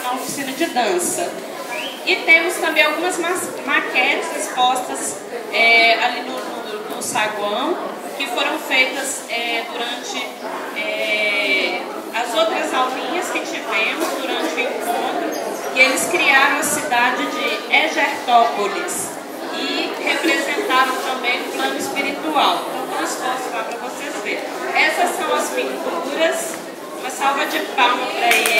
uma oficina de dança. E temos também algumas maquetes expostas ali no saguão, que foram feitas durante as outras aulinhas que tivemos durante o encontro, que eles criaram a cidade de Egertópolis e representaram também o plano espiritual. Então, vou exposto lá para vocês verem. Essas são as pinturas. Uma salva de palmas para eles.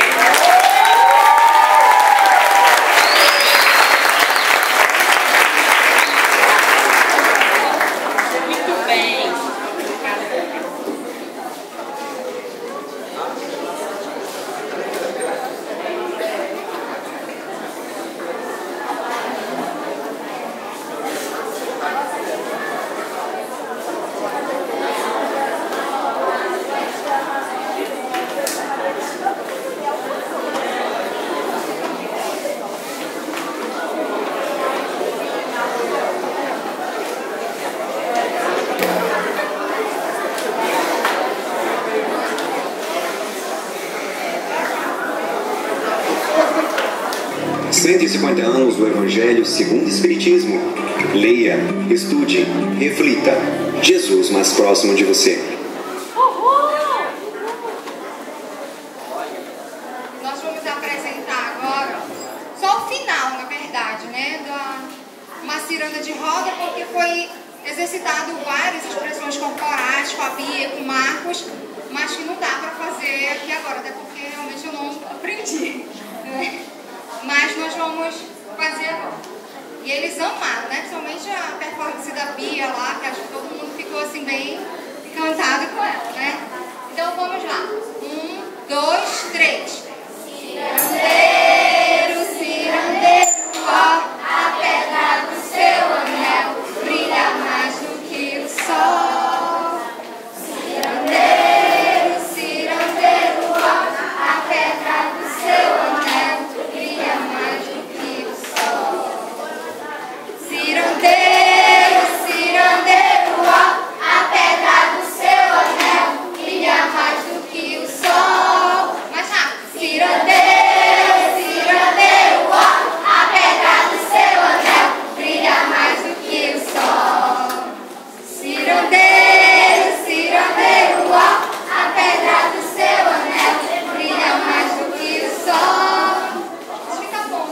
...150 anos do Evangelho segundo o Espiritismo. Leia, estude, reflita. Jesus mais próximo de você. Nós vamos apresentar agora, só o final, na verdade, né? Uma ciranda de roda, porque foi exercitado várias expressões corporais com a Bia, com o Marcos, mas que não dá para fazer aqui agora, até porque realmente eu não aprendi, né? Mas nós vamos fazer agora. E eles amaram, né? Principalmente a performance da Bia lá, que acho que todo mundo ficou assim bem encantado com ela, né? Então vamos lá. 1, 2, 3. Cirandeiro, cirandeiro, ó, a pedra do seu anel brilha mais do que o sol. Cirandeiro, cirandeiro, ó, a pedra do seu anel brilha mais do que o sol. Cirandeiro, cirandeiro, ó, a pedra do seu anel brilha mais do que o sol. Mais rápido. Cirandeiro, cirandeiro, ó, a pedra do seu anel brilha mais do que o sol. Cirandeiro, cirandeiro, ó, a pedra do seu anel brilha mais do que o sol. Acho que tá bom.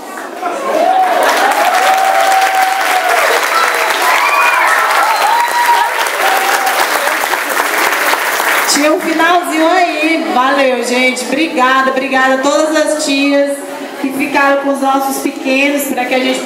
Tinha um finalzinho aí. Valeu, gente. Obrigada, obrigada a todas as tias que ficaram com os nossos pequenos para que a gente